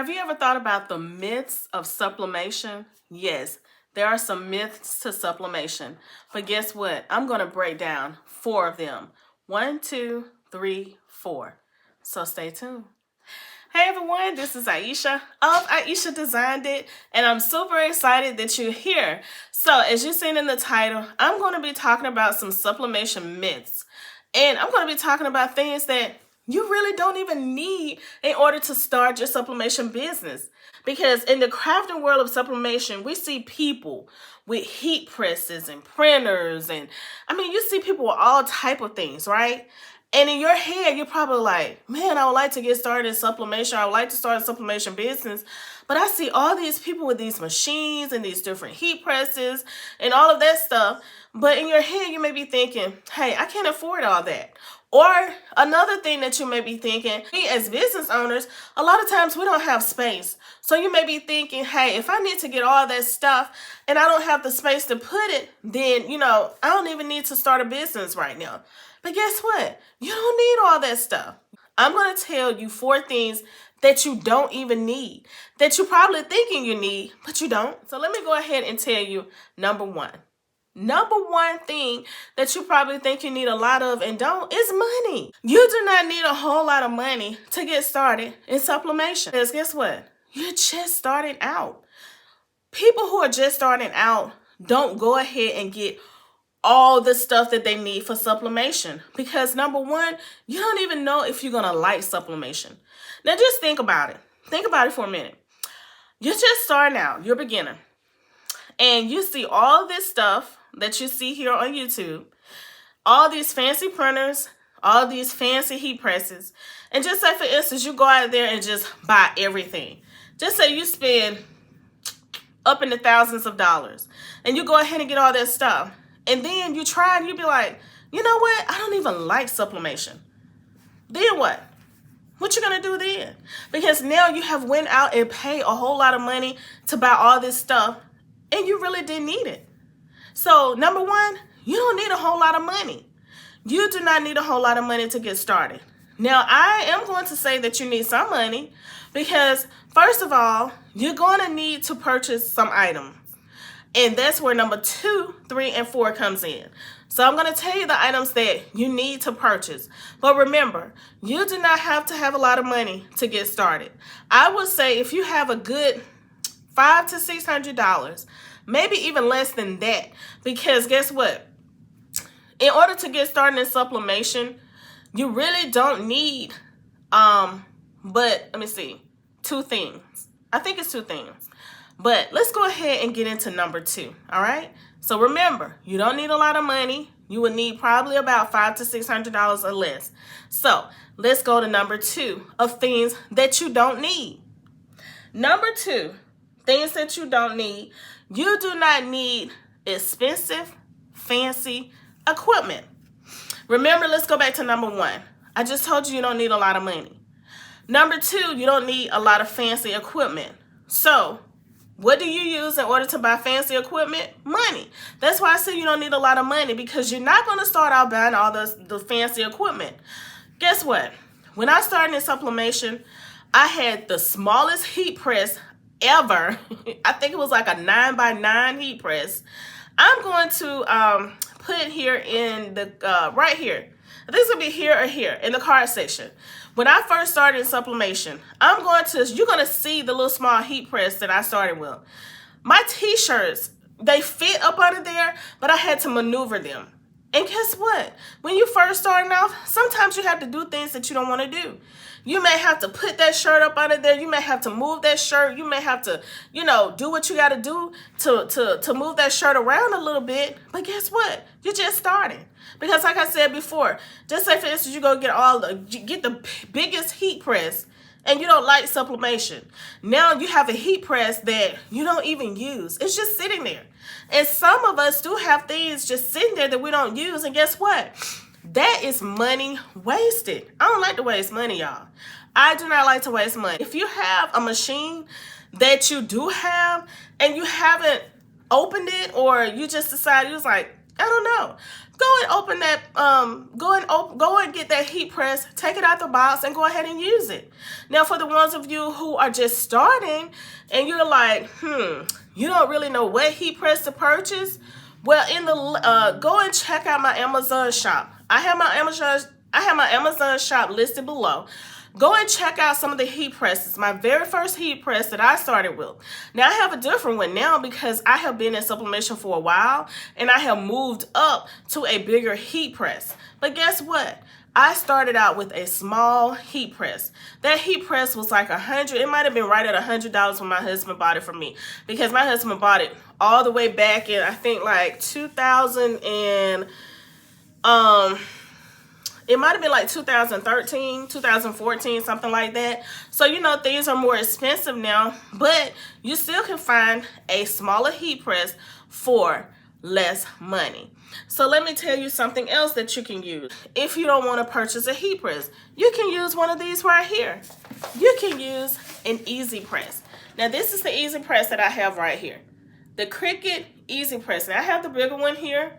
Have you ever thought about the myths of supplementation? Yes, there are some myths to supplementation. But guess what? I'm going to break down 4 of them. 1, 2, 3, 4. So stay tuned. Hey everyone, this is Aisha of Aisha Designed It, and I'm super excited that you're here. So as you've seen in the title, I'm going to be talking about some supplementation myths. And I'm going to be talking about things that you really don't even need in order to start your supplementation business. Because in the crafting world of supplementation, we see people with heat presses and printers, and you see people with all type of things, right? And in your head, you're probably like, man, I would like to get started in supplementation. I would like to start a supplementation business. But I see all these people with these machines and these different heat presses and all of that stuff. But in your head, you may be thinking, hey, I can't afford all that. Or another thing that you may be thinking, we as business owners, a lot of times we don't have space. So you may be thinking, hey, if I need to get all that stuff and I don't have the space to put it, then, I don't even need to start a business right now. But guess what? You don't need all that stuff. I'm going to tell you 4 things that you don't even need, that you're probably thinking you need, but you don't. So let me go ahead and tell you number 1. Number 1 thing that you probably think you need a lot of and don't is money. You do not need a whole lot of money to get started in supplementation. Because guess what? You're just starting out. People who are just starting out don't go ahead and get all the stuff that they need for supplementation. Because number 1, you don't even know if you're going to like supplementation. Now just think about it. Think about it for a minute. You're just starting out. You're a beginner. And you see all this stuff that you see here on YouTube, all these fancy printers, all these fancy heat presses, and just say, for instance, you go out there and just buy everything. Just say you spend up in the thousands of dollars, and you go ahead and get all that stuff, and then you try and you be like, you know what? I don't even like supplementation. Then what? What you gonna do then? Because now you have went out and paid a whole lot of money to buy all this stuff, and you really didn't need it. So number 1, you don't need a whole lot of money. You do not need a whole lot of money to get started. Now, I am going to say that you need some money because, first of all, you're going to need to purchase some items. And that's where number 2, 3, and 4 comes in. So I'm going to tell you the items that you need to purchase. But remember, you do not have to have a lot of money to get started. I would say if you have a good $500 to $600, maybe even less than that, because guess what? In order to get started in supplementation, you really don't need, but let me see, 2 things. I think it's 2 things. But let's go ahead and get into number 2, all right? So remember, you don't need a lot of money. You would need probably about $500 to $600 or less. So let's go to number 2 of things that you don't need. Number 2, things that you don't need. You do not need expensive, fancy equipment. Remember, let's go back to number 1. I just told you you don't need a lot of money. Number 2, you don't need a lot of fancy equipment. So what do you use in order to buy fancy equipment? Money. That's why I say you don't need a lot of money, because you're not going to start out buying all the fancy equipment. Guess what? When I started in supplementation, I had the smallest heat press ever. I think it was like a 9x9 heat press. I'm going to put it here in the right here. I think it's gonna be here or here in the card section. When I first started in supplementation, you're gonna see the little small heat press that I started with. My t-shirts, they fit up under there, but I had to maneuver them. And guess what? When you first starting off, sometimes you have to do things that you don't want to do. You may have to put that shirt up under there. You may have to move that shirt. You may have to, do what you got to do to move that shirt around a little bit. But guess what? You're just starting. Because like I said before, just say for instance, you go get the biggest heat press and you don't like supplementation. Now you have a heat press that you don't even use. It's just sitting there. And some of us do have things just sitting there that we don't use. And guess what? That is money wasted. I don't like to waste money, y'all. I do not like to waste money. If you have a machine that you do have and you haven't opened it, or you just decided, you was like, I don't know, go and open that, go and get that heat press, take it out the box, and go ahead and use it. Now, for the ones of you who are just starting and you're like, you don't really know what heat press to purchase, well, go and check out my Amazon shop. I have my Amazon shop listed below. Go and check out some of the heat presses. My very first heat press that I started with. Now, I have a different one now because I have been in sublimation for a while and I have moved up to a bigger heat press. But guess what? I started out with a small heat press. That heat press was like $100. It might have been right at $100 when my husband bought it for me, because my husband bought it all the way back in, I think, like 2000 and it might have been like 2013, 2014, something like that. So, you know, things are more expensive now, but you still can find a smaller heat press for less money. So let me tell you something else that you can use. If you don't want to purchase a heat press, you can use one of these right here. You can use an Easy Press. Now, this is the Easy Press that I have right here. The Cricut Easy Press. Now, I have the bigger one here.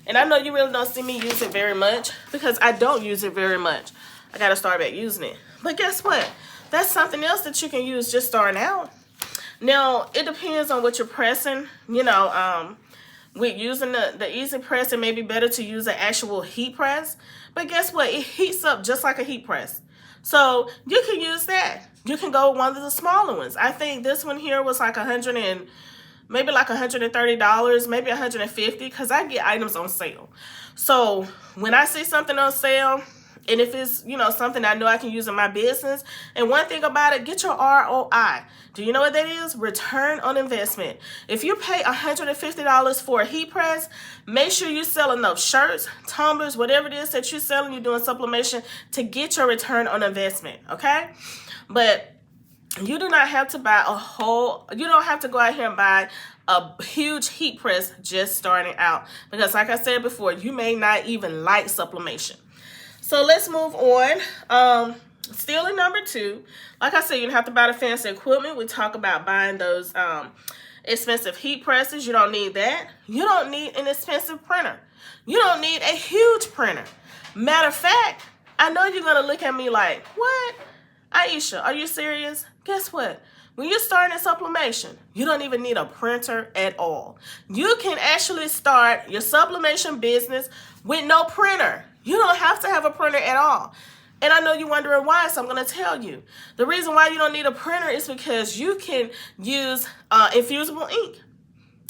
And I know you really don't see me use it very much because I don't use it very much. I got to start back using it. But guess what? That's something else that you can use just starting out. Now, it depends on what you're pressing. You know, with using the Easy Press, it may be better to use an actual heat press. But guess what? It heats up just like a heat press. So you can use that. You can go with one of the smaller ones. I think this one here was like maybe like $130, maybe $150, because I get items on sale. So when I see something on sale, and if it's, you know, something I know I can use in my business, and one thing about it, get your ROI. Do you know what that is? Return on investment. If you pay $150 for a heat press, make sure you sell enough shirts, tumblers, whatever it is that you're selling, you're doing sublimation, to get your return on investment, okay? But you do not have to buy you don't have to go out here and buy a huge heat press just starting out, because like I said before, you may not even like sublimation. So let's move on. Still in number 2, like I said, you don't have to buy the fancy equipment. We talk about buying those expensive heat presses. You don't need that. You don't need an expensive printer. You don't need a huge printer. Matter of fact, I know you're going to look at me like, what? Aisha, are you serious? Guess what? When you're starting in sublimation, you don't even need a printer at all. You can actually start your sublimation business with no printer. You don't have to have a printer at all. And I know you're wondering why, so I'm going to tell you. The reason why you don't need a printer is because you can use infusible ink.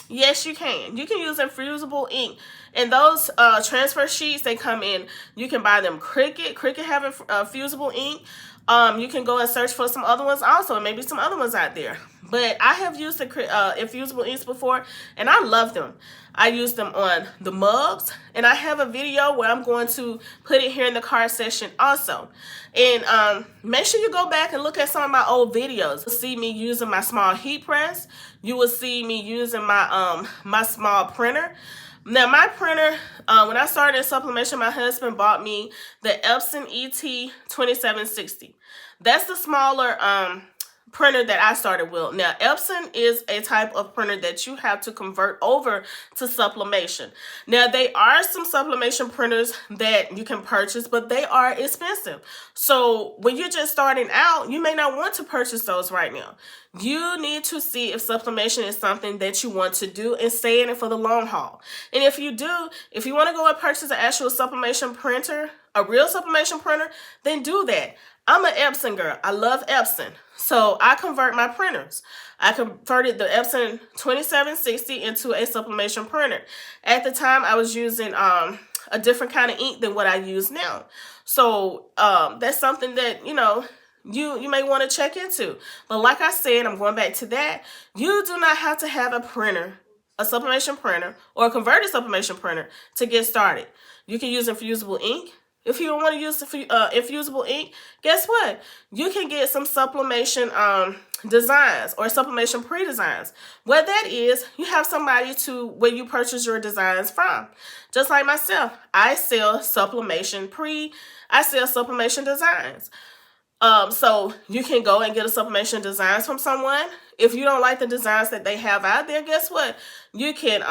Yes, you can. You can use infusible ink. And those transfer sheets, they come in. You can buy them Cricut. Cricut have fusible ink. You can go and search for some other ones also, and maybe some other ones out there. But I have used the infusible inks before, and I love them. I use them on the mugs, and I have a video where I'm going to put it here in the card section also. And make sure you go back and look at some of my old videos. You'll see me using my small heat press. You will see me using my my small printer. Now, my printer, when I started in sublimation, my husband bought me the Epson ET2760. That's the smaller printer that I started with. Now, Epson is a type of printer that you have to convert over to sublimation. Now, there are some sublimation printers that you can purchase, but they are expensive. So when you're just starting out, you may not want to purchase those right now. You need to see if sublimation is something that you want to do and stay in it for the long haul. And if you do, if you want to go and purchase an actual sublimation printer, a real sublimation printer, then do that. I'm an Epson girl. I love Epson. So I convert my printers. I converted the Epson 2760 into a sublimation printer. At the time, I was using a different kind of ink than what I use now. So that's something that, you know, you may want to check into. But like I said, I'm going back to that. You do not have to have a printer, a sublimation printer, or a converted sublimation printer to get started. You can use infusible ink. If you don't want to use infusible ink, guess what? You can get some sublimation designs or sublimation pre-designs. What that is, you have somebody where you purchase your designs from. Just like myself, I sell sublimation designs. So you can go and get a sublimation designs from someone. If you don't like the designs that they have out there, guess what? You can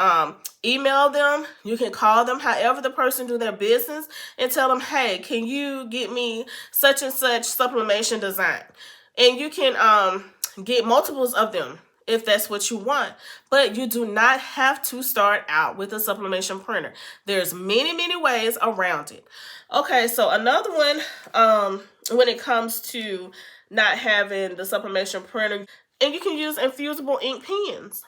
email them. You can call them, however the person do their business, and tell them, hey, can you get me such and such sublimation design? And you can get multiples of them if that's what you want. But you do not have to start out with a sublimation printer. There's many ways around it. Okay, so another one, when it comes to not having the sublimation printer, and you can use infusible ink pens.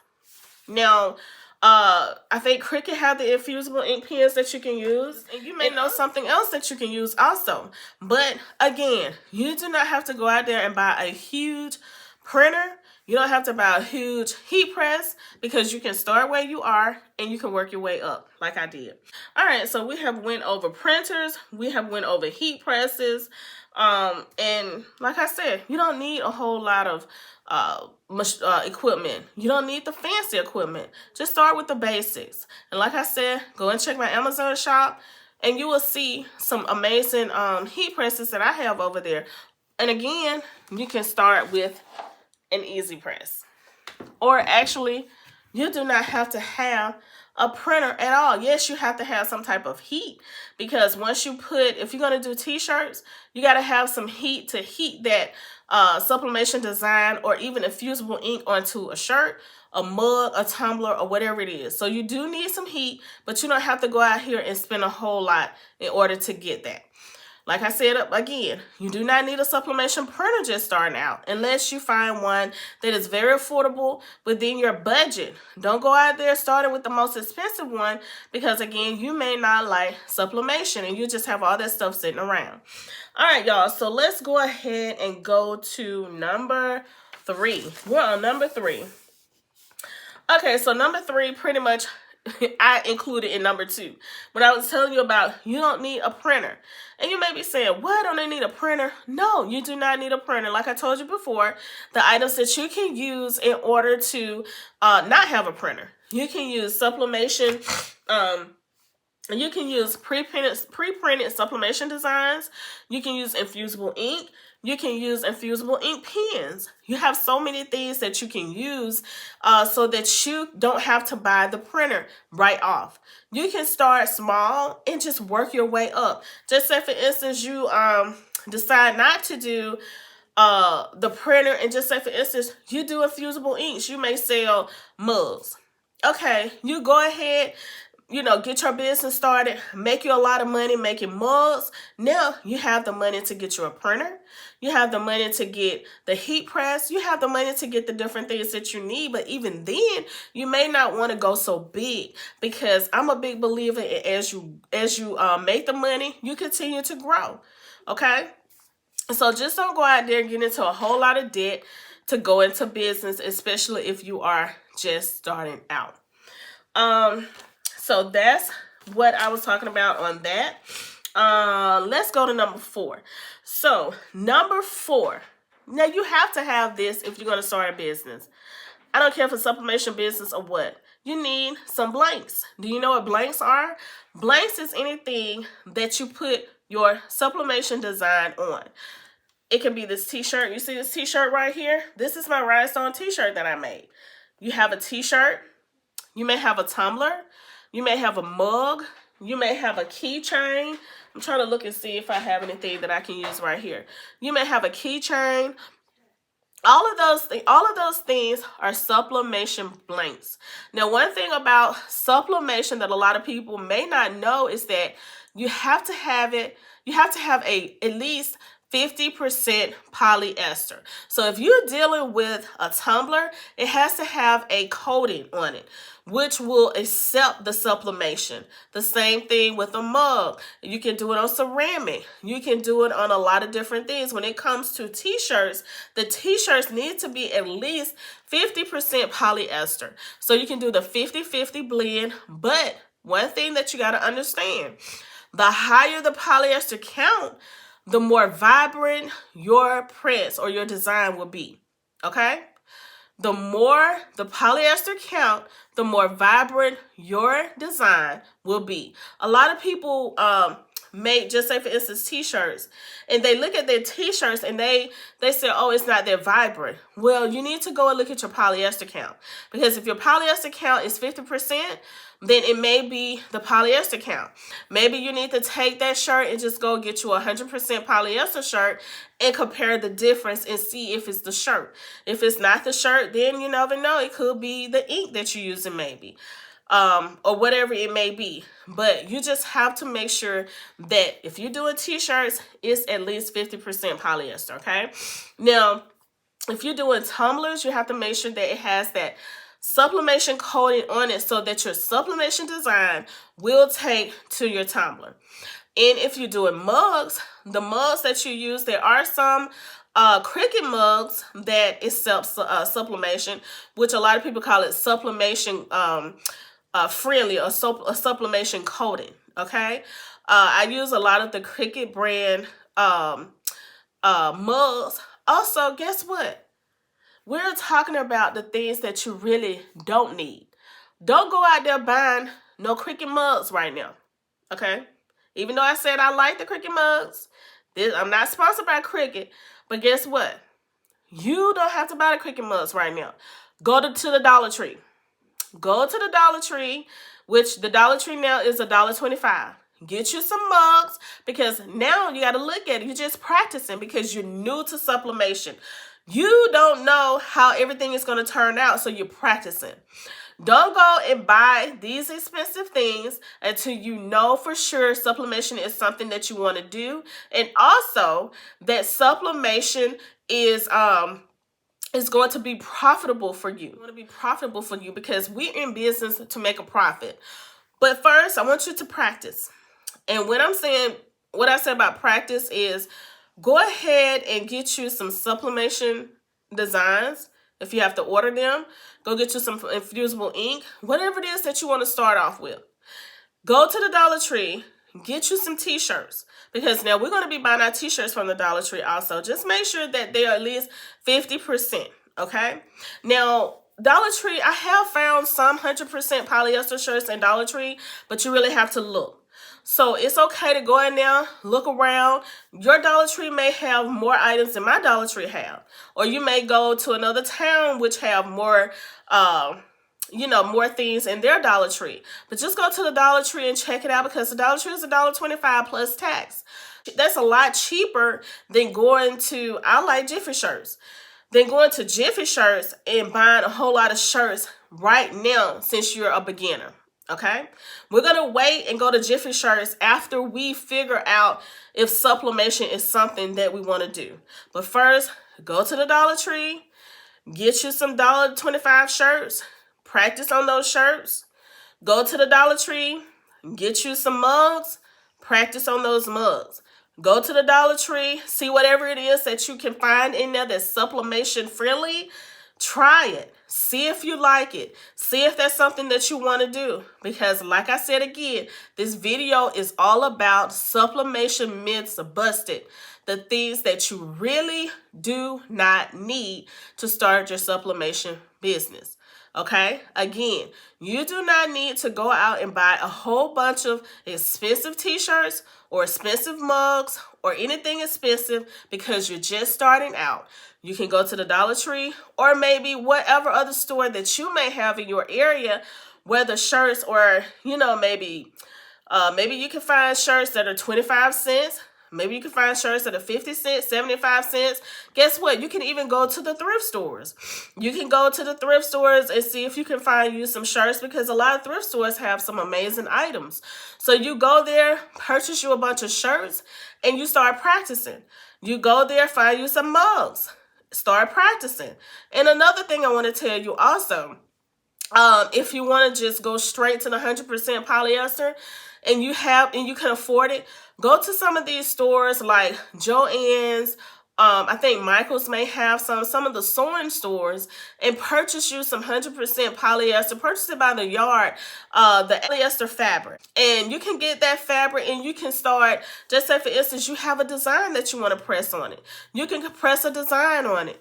Now, I think Cricut have the infusible ink pens that you can use, and you may know something else that you can use also. But again, you do not have to go out there and buy a huge printer. You don't have to buy a huge heat press, because you can start where you are and you can work your way up like I did. All right, so we have went over printers, we have went over heat presses, and like I said, you don't need a whole lot of equipment. You don't need the fancy equipment. Just start with the basics. And like I said, go and check my Amazon shop and you will see some amazing heat presses that I have over there. And again, you can start with an easy press. Or actually, you do not have to have a printer at all. Yes, you have to have some type of heat, because once you put, if you're going to do t-shirts, you got to have some heat to heat that sublimation design or even infusible ink onto a shirt, a mug, a tumbler, or whatever it is. So you do need some heat, but you don't have to go out here and spend a whole lot in order to get that. Like I said again, you do not need a sublimation printer just starting out, unless you find one that is very affordable within your budget. Don't go out there starting with the most expensive one, because again, you may not like sublimation and you just have all that stuff sitting around. All right, y'all, so let's go ahead and go to number 3. We're on number 3. Okay, so number 3 pretty much I included in number 2. But I was telling you about, you don't need a printer. And you may be saying, why don't I need a printer? No, you do not need a printer. Like I told you before, the items that you can use in order to not have a printer. You can use sublimation, you can use pre-printed sublimation designs. You can use infusible ink. You can use infusible ink pens. You have so many things that you can use so that you don't have to buy the printer right off. You can start small and just work your way up. Just say, for instance, you decide not to do the printer, and just say, for instance, you do infusible inks. You may sell mugs. Okay, you go ahead, get your business started, make you a lot of money making mugs. Now you have the money to get you a printer. You have the money to get the heat press. You have the money to get the different things that you need. But even then, you may not want to go so big, because I'm a big believer in as you make the money, you continue to grow. Okay? So just don't go out there and get into a whole lot of debt to go into business, especially if you are just starting out. So that's what I was talking about on that. Let's go to number 4. So number 4. Now you have to have this if you're going to start a business. I don't care if it's sublimation business or what. You need some blanks. Do you know what blanks are? Blanks is anything that you put your sublimation design on. It can be this t-shirt. You see this t-shirt right here? This is my Rhinestone t-shirt that I made. You have a t-shirt. You may have a tumbler. You may have a mug. You may have a keychain. I'm trying to look and see if I have anything that I can use right here. You may have a keychain. All of those things are sublimation blanks. Now, one thing about sublimation that a lot of people may not know is that you have to have at least 50% polyester. So if you're dealing with a tumbler, it has to have a coating on it, which will accept the sublimation. The same thing with a mug. You can do it on ceramic. You can do it on a lot of different things. When it comes to t-shirts, the t-shirts need to be at least 50% polyester. So you can do the 50-50 blend. But one thing that you got to understand, the higher the polyester count, the more vibrant your prints or your design will be. Okay? The more the polyester count, the more vibrant your design will be. A lot of people make, just say for instance, t-shirts, and they look at their t-shirts and they say, oh, it's not that vibrant. Well, you need to go and look at your polyester count, because if your polyester count is 50%, then it may be the polyester count. Maybe you need to take that shirt and just go get you a 100% polyester shirt and compare the difference and see if it's the shirt. If it's not the shirt, then you never know. It could be the ink that you're using maybe, or whatever it may be. But you just have to make sure that if you're doing t-shirts, it's at least 50% polyester, okay? Now, if you're doing tumblers, you have to make sure that it has that sublimation coating on it so that your sublimation design will take to your tumbler. And if you're doing mugs, the mugs that you use, there are some Cricut mugs that is sublimation, which a lot of people call it sublimation friendly, or a sublimation coating, okay? I use a lot of the Cricut brand mugs. Also, guess what? We're talking about the things that you really don't need. Don't go out there buying no Cricut mugs right now, okay? Even though I said I like the Cricut mugs, I'm not sponsored by Cricut, but guess what? You don't have to buy the Cricut mugs right now. Go to the Dollar Tree. Go to the Dollar Tree, which the Dollar Tree now is $1.25. Get you some mugs, because now you got to look at it. You're just practicing because you're new to sublimation. You don't know how everything is going to turn out, so you're practicing. Don't go and buy these expensive things until you know for sure sublimation is something that you want to do, and also that sublimation is going to be profitable for you. It's going to be profitable for you because we're in business to make a profit. But first, I want you to practice. And what I said about practice is, go ahead and get you some sublimation designs. If you have to order them, go get you some infusible ink, whatever it is that you want to start off with. Go to the Dollar Tree, get you some t-shirts, because now we're going to be buying our t-shirts from the Dollar Tree also. Just make sure that they are at least 50%, okay? Now, Dollar Tree, I have found some 100% polyester shirts in Dollar Tree, but you really have to look. So it's okay to go in there, look around. Your Dollar Tree may have more items than my Dollar Tree have. Or you may go to another town which have more, more things in their Dollar Tree. But just go to the Dollar Tree and check it out, because the Dollar Tree is $1.25 plus tax. That's a lot cheaper than going to, I like Jiffy shirts, than going to Jiffy shirts and buying a whole lot of shirts right now since you're a beginner. Okay, we're going to wait and go to Jiffy shirts after we figure out if sublimation is something that we want to do. But first, go to the Dollar Tree, get you some $1.25 shirts, practice on those shirts. Go to the Dollar Tree, get you some mugs, practice on those mugs. Go to the Dollar Tree, see whatever it is that you can find in there that's sublimation friendly. Try it. See if you like it. See if that's something that you want to do. Because like I said again, this video is all about sublimation myths busted. The things that you really do not need to start your sublimation business. Okay? Again, you do not need to go out and buy a whole bunch of expensive t-shirts or expensive mugs or anything expensive because you're just starting out. You can go to the Dollar Tree or maybe whatever other store that you may have in your area, whether shirts or, maybe you can find shirts that are 25 cents. Maybe you can find shirts that are 50 cents, 75 cents. Guess what? You can even go to the thrift stores. You can go to the thrift stores and see if you can find you some shirts, because a lot of thrift stores have some amazing items. So you go there, purchase you a bunch of shirts, and you start practicing. You go there, find you some mugs, start practicing. And another thing I want to tell you also, if you want to just go straight to the 100% polyester and you can afford it, go to some of these stores like Joann's. I think Michael's may have some of the sewing stores, and purchase you some 100% polyester. Purchase it by the yard, the polyester fabric. And you can get that fabric and you can start, just say for instance, you have a design that you want to press on it. You can press a design on it.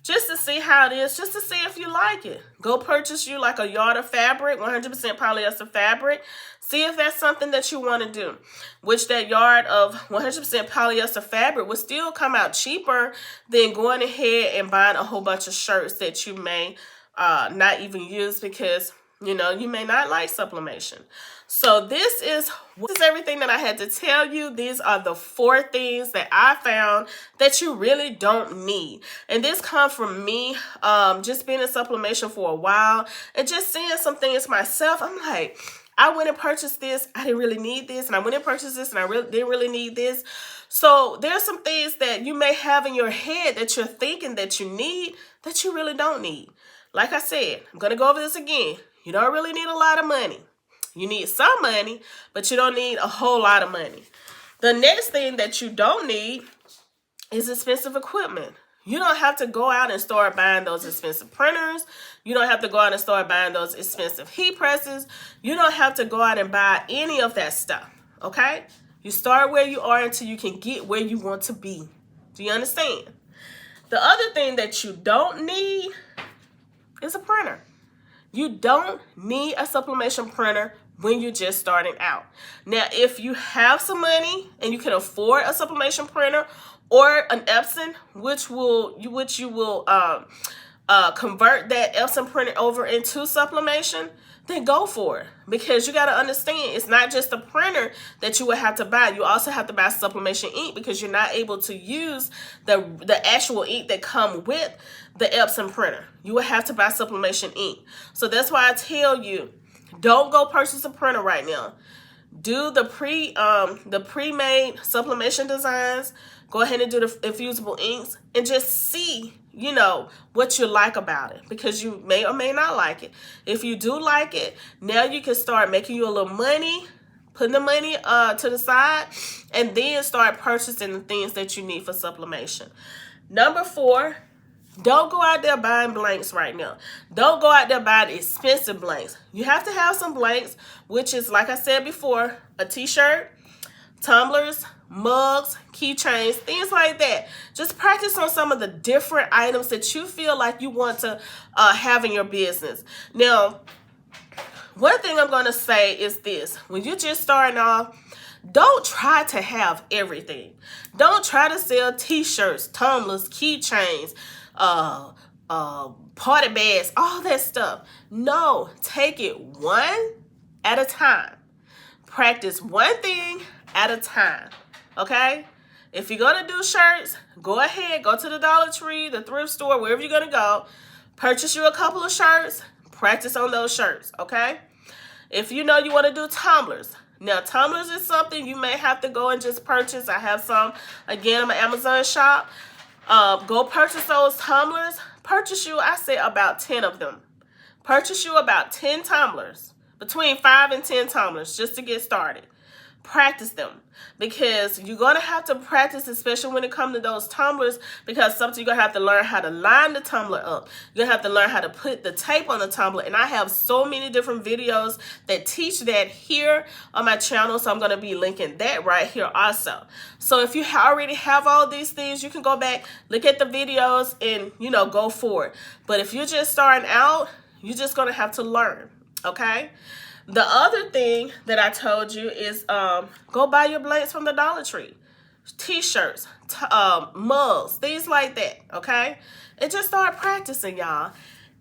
just to see how it is, just to see if you like it. Go purchase you like a yard of fabric, 100% polyester fabric. See if that's something that you want to do. Which that yard of 100% polyester fabric will still come out cheaper than going ahead and buying a whole bunch of shirts that you may not even use because, you know, you may not like sublimation. So this is everything that I had to tell you. These are the 4 things that I found that you really don't need. And this comes from me just being in sublimation for a while and just seeing some things myself. I'm like, I went and purchased this. I didn't really need this. And I went and purchased this and I didn't really need this. So there's some things that you may have in your head that you're thinking that you need that you really don't need. Like I said, I'm going to go over this again. You don't really need a lot of money. You need some money, but you don't need a whole lot of money. The next thing that you don't need is expensive equipment. You don't have to go out and start buying those expensive printers. You don't have to go out and start buying those expensive heat presses. You don't have to go out and buy any of that stuff, okay? You start where you are until you can get where you want to be. Do you understand? The other thing that you don't need is a printer. You don't need a sublimation printer when you're just starting out. Now, if you have some money and you can afford a sublimation printer or an Epson, which you will convert that Epson printer over into sublimation, then go for it. Because you got to understand, it's not just the printer that you will have to buy. You also have to buy sublimation ink because you're not able to use the actual ink that come with the Epson printer. You will have to buy sublimation ink. So that's why I tell you, don't go purchase a printer right now. Do the pre-made sublimation designs. Go ahead and do the infusible inks and just see, you know, what you like about it, because you may or may not like it. If you do like it, now you can start making you a little money, putting the money to the side, and then start purchasing the things that you need for sublimation. Number 4, don't go out there buying blanks right now. Don't go out there buying expensive blanks. You have to have some blanks, which is, like I said before, a t-shirt, tumblers, mugs, keychains, things like that. Just practice on some of the different items that you feel like you want to have in your business. Now, one thing I'm going to say is this. When you're just starting off, don't try to have everything. Don't try to sell t-shirts, tumblers, keychains, party bags, all that stuff. No, take it one at a time. Practice one thing at a time, okay? If you're going to do shirts, go ahead, go to the Dollar Tree, the thrift store, wherever you're going to go, purchase you a couple of shirts, practice on those shirts, okay? If you know you want to do tumblers, now tumblers is something you may have to go and just purchase. I have some, again, on my Amazon shop. Go purchase those tumblers. Purchase you, I say, about 10 of them. Purchase you about 10 tumblers, between 5 and 10 tumblers, just to get started. Practice them, because you're going to have to practice, especially when it comes to those tumblers, because sometimes you're going to have to learn how to line the tumbler up. You're going to have to learn how to put the tape on the tumbler, and I have so many different videos that teach that here on my channel, so I'm going to be linking that right here also. So if you already have all these things, you can go back, look at the videos, and, you know, go for it. But if you're just starting out, you're just going to have to learn, okay? The other thing that I told you is go buy your blanks from the Dollar Tree. T-shirts, mugs, things like that, okay? And just start practicing, y'all.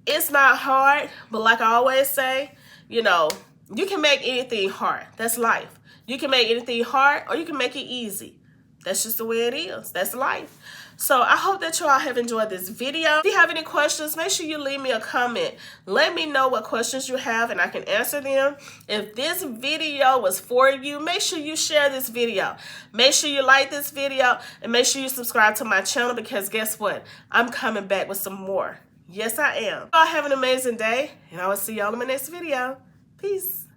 It's not hard, but like I always say, you know, you can make anything hard. That's life. You can make anything hard or you can make it easy. That's just the way it is. That's life. So I hope that you all have enjoyed this video. If you have any questions, make sure you leave me a comment. Let me know what questions you have and I can answer them. If this video was for you, make sure you share this video. Make sure you like this video and make sure you subscribe to my channel, because guess what? I'm coming back with some more. Yes, I am. Y'all have an amazing day, and I will see y'all in my next video. Peace.